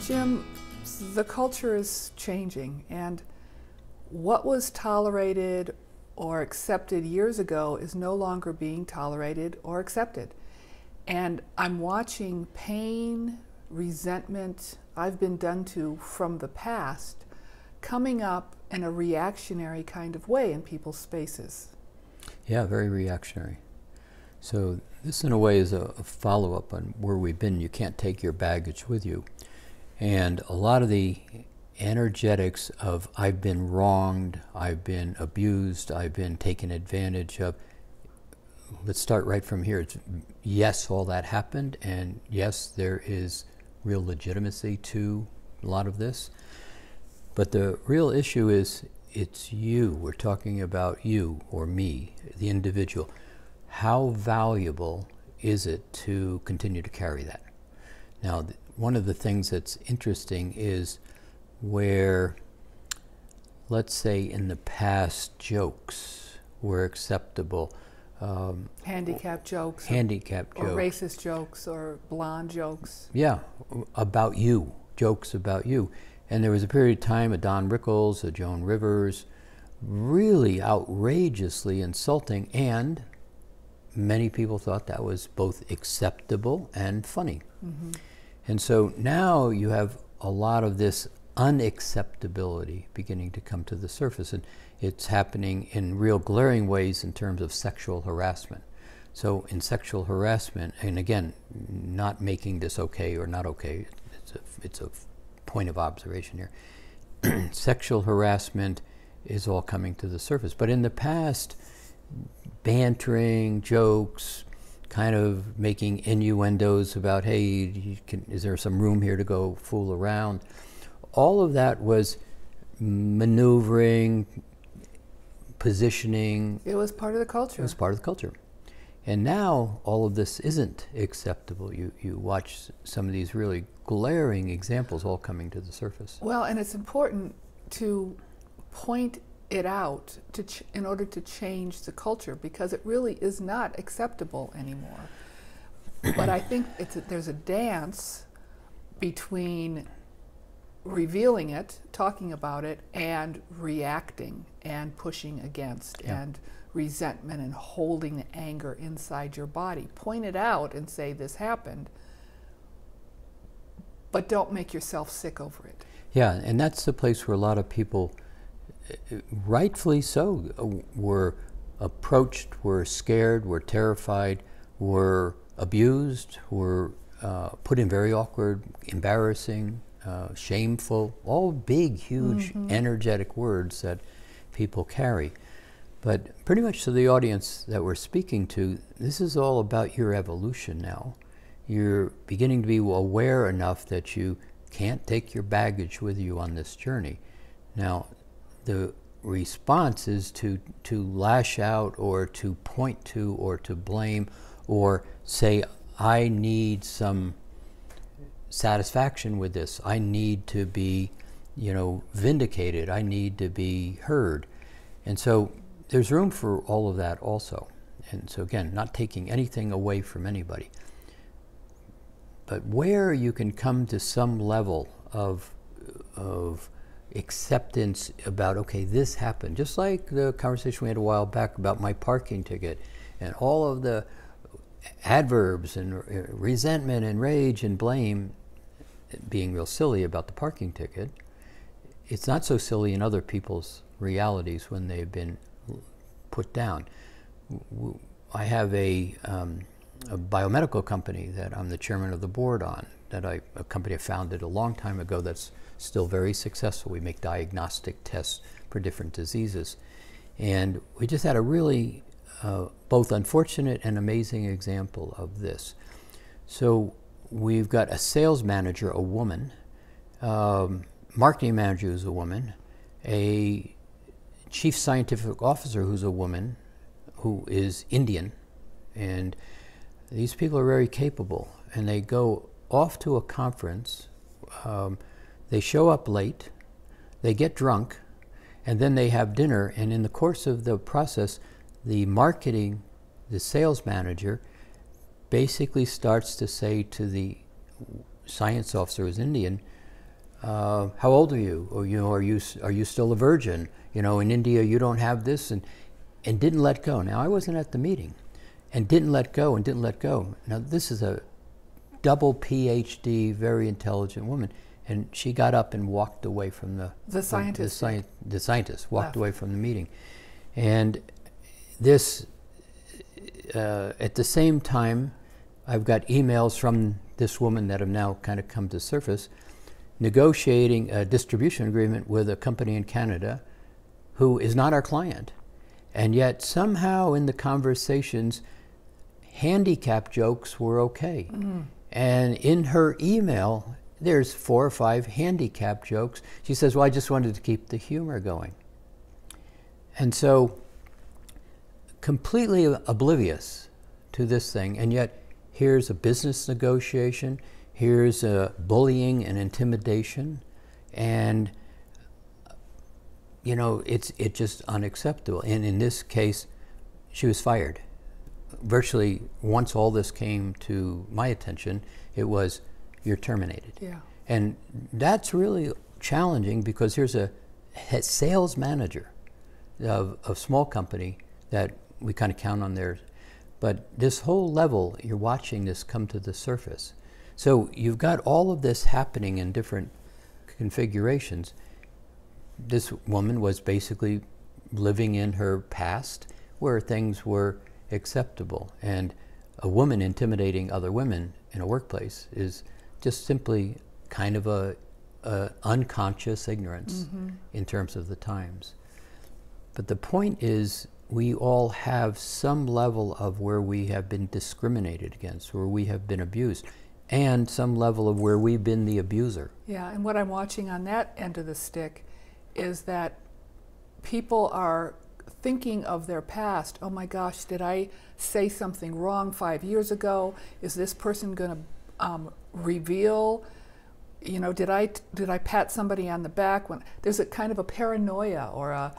Jim, the culture is changing, and what was tolerated or accepted years ago is no longer being tolerated or accepted. And I'm watching pain, resentment I've been done to from the past coming up in a reactionary kind of way in people's spaces. Yeah, very reactionary. So this in a way is a follow-up on where we've been. You can't take your baggage with you. And a lot of the energetics of I've been wronged, I've been abused, I've been taken advantage of. Let's start right from here. It's, yes, all that happened, and yes, there is real legitimacy to a lot of this. But the real issue is it's you. We're talking about you or me, the individual. How valuable is it to continue to carry that? Now, one of the things that's interesting is where, let's say in the past, jokes were acceptable. Handicap jokes. Or racist jokes or blonde jokes. Yeah, about you, jokes about you. And there was a period of time, a Don Rickles, a Joan Rivers, really outrageously insulting, and many people thought that was both acceptable and funny. Mm-hmm. And so now you have a lot of this unacceptability beginning to come to the surface, and it's happening in real glaring ways in terms of sexual harassment. So in sexual harassment, and again, not making this okay or not okay, it's a point of observation here. Sexual harassment is all coming to the surface. But in the past, bantering, jokes, kind of making innuendos about, hey, is there some room here to go fool around? All of that was maneuvering, positioning. It was part of the culture. It was part of the culture. And now all of this isn't acceptable. You watch some of these really glaring examples all coming to the surface. Well, and it's important to point it out in order to change the culture, because it really is not acceptable anymore. But I think there's a dance between revealing it, talking about it, and reacting and pushing against, and resentment and holding the anger inside your body. Point it out and say this happened, but don't make yourself sick over it. Yeah, and that's the place where a lot of people, rightfully so, were approached, were scared, were terrified, were abused, were put in very awkward, embarrassing, shameful, all big, huge, energetic words that people carry. But pretty much to the audience that we're speaking to, this is all about your evolution now. You're beginning to be aware enough that you can't take your baggage with you on this journey. Now, the response is to lash out or to point to or to blame or say, I need some satisfaction with this. I need to be, vindicated. I need to be heard. And so there's room for all of that also. And so again, not taking anything away from anybody. But where you can come to some level of acceptance about, okay, this happened. Just like the conversation we had a while back about my parking ticket and all of the adverbs and resentment and rage and blame being real silly about the parking ticket. It's not so silly in other people's realities when they've been put down. I have a biomedical company that I'm the chairman of the board on, a company I founded a long time ago that's still very successful. We make diagnostic tests for different diseases. And we just had a really both unfortunate and amazing example of this. So we've got a sales manager, a woman, marketing manager who's a woman, a chief scientific officer who's a woman who is Indian, and these people are very capable, and they go off to a conference, they show up late, they get drunk, and then they have dinner, and in the course of the process, the sales manager basically starts to say to the science officer who's Indian, how old are you? Or, are you still a virgin? In India you don't have this, and didn't let go. Now, I wasn't at the meeting, and didn't let go and didn't let go. Now, this is a double PhD, very intelligent woman, and she got up and walked away from the scientist. The scientist walked away from the meeting, and this at the same time, I've got emails from this woman that have now kind of come to surface, negotiating a distribution agreement with a company in Canada who is not our client. And yet somehow in the conversations, handicap jokes were okay. Mm. And in her email, there's 4 or 5 handicap jokes. She says, well, I just wanted to keep the humor going. And so completely oblivious to this thing, and yet here's a business negotiation, here's bullying and intimidation, and it's just unacceptable. And in this case, she was fired. Virtually, once all this came to my attention, it was, you're terminated. Yeah. And that's really challenging, because here's a sales manager of a small company that we kind of count on theirs. But this whole level, you're watching this come to the surface. So you've got all of this happening in different configurations. This woman was basically living in her past where things were acceptable. And a woman intimidating other women in a workplace is just simply kind of a unconscious ignorance in terms of the times. But the point is, we all have some level of where we have been discriminated against, where we have been abused, and some level of where we've been the abuser. Yeah, and what I'm watching on that end of the stick is that people are thinking of their past. Oh my gosh, did I say something wrong 5 years ago? Is this person going to reveal? Did I pat somebody on the back? When there's a kind of a paranoia or a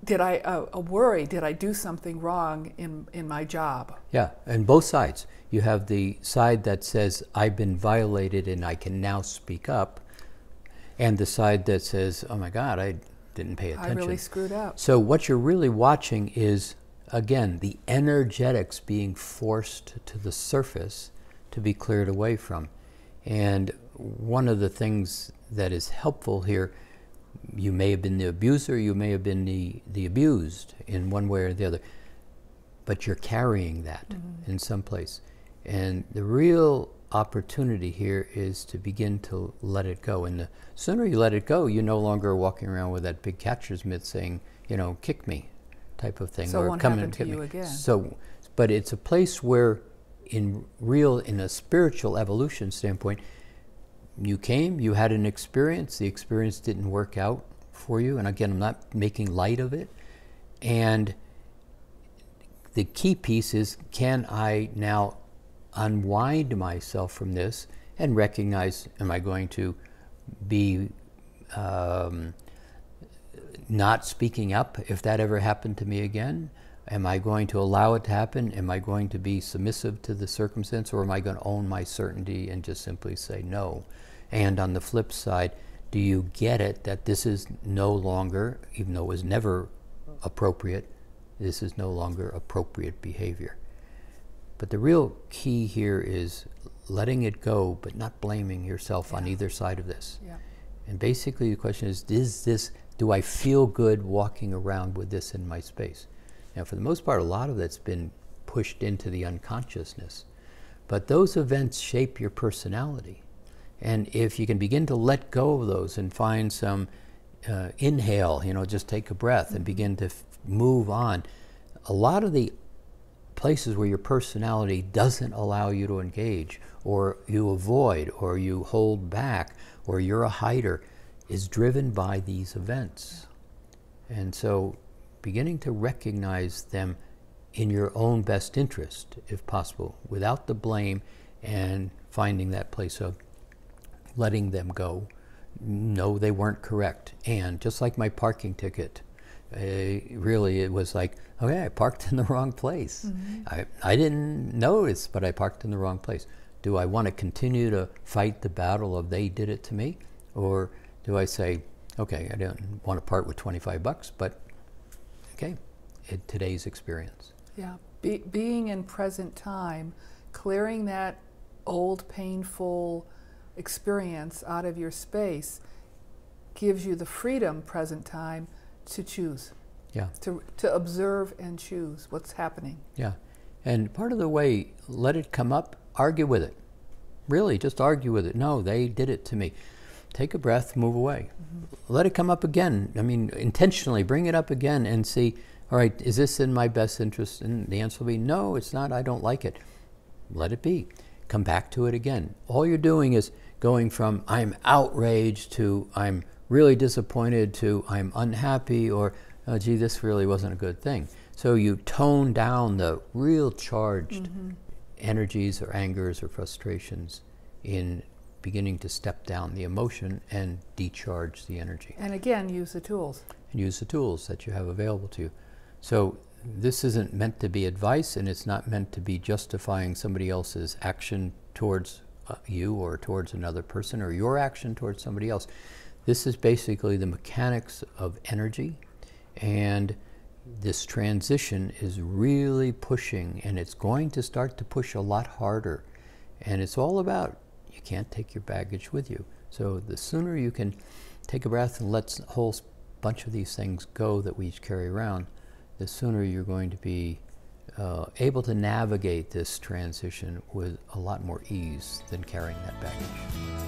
did I a worry? Did I do something wrong in my job? Yeah, and both sides. You have the side that says, I've been violated and I can now speak up, and the side that says, oh my God, I didn't pay attention. I really screwed up. So what you're really watching is, again, the energetics being forced to the surface to be cleared away from. And one of the things that is helpful here, you may have been the abuser, you may have been the abused in one way or the other, but you're carrying that in some place. And the real opportunity here is to begin to let it go. And the sooner you let it go, you no longer are walking around with that big catcher's mitt saying, kick me type of thing. So or it won't come happen and to hit you me. again. So, but it's a place where in a spiritual evolution standpoint, you came, you had an experience, the experience didn't work out for you, and again, I'm not making light of it, and the key piece is, can I now unwind myself from this and recognize, am I going to be not speaking up if that ever happened to me again? Am I going to allow it to happen? Am I going to be submissive to the circumstance, or am I going to own my certainty and just simply say no? And on the flip side, do you get it that this is no longer, even though it was never appropriate, this is no longer appropriate behavior? But the real key here is letting it go, but not blaming yourself on either side of this. Yeah. And basically the question is this, do I feel good walking around with this in my space? Now, for the most part, a lot of that's been pushed into the unconsciousness. But those events shape your personality. And if you can begin to let go of those and find some inhale, just take a breath and begin to move on, a lot of the places where your personality doesn't allow you to engage, or you avoid, or you hold back, or you're a hider, is driven by these events. And so beginning to recognize them in your own best interest, if possible, without the blame, and finding that place of letting them go. No, they weren't correct. And just like my parking ticket, really it was like, okay, I parked in the wrong place. I didn't notice, but I parked in the wrong place. Do I want to continue to fight the battle of they did it to me? Or do I say, okay, I don't want to part with $25, but okay, today's experience. Yeah, being in present time, clearing that old painful experience out of your space gives you the freedom, present time, to choose. Yeah. To observe and choose what's happening. Yeah. And part of the way, let it come up, argue with it. Really, just argue with it. No, they did it to me. Take a breath, move away. Mm-hmm. Let it come up again. I mean, intentionally bring it up again and see, all right, is this in my best interest? And the answer will be, no, it's not. I don't like it. Let it be. Come back to it again. All you're doing is going from I'm outraged to I'm really disappointed to I'm unhappy, or, oh, gee, this really wasn't a good thing. So you tone down the real charged energies or angers or frustrations in beginning to step down the emotion and decharge the energy. And again, use the tools. And use the tools that you have available to you. So this isn't meant to be advice, and it's not meant to be justifying somebody else's action towards you or towards another person, or your action towards somebody else. This is basically the mechanics of energy, and this transition is really pushing, and it's going to start to push a lot harder. And it's all about, you can't take your baggage with you. So the sooner you can take a breath and let a whole bunch of these things go that we carry around, the sooner you're going to be able to navigate this transition with a lot more ease than carrying that baggage.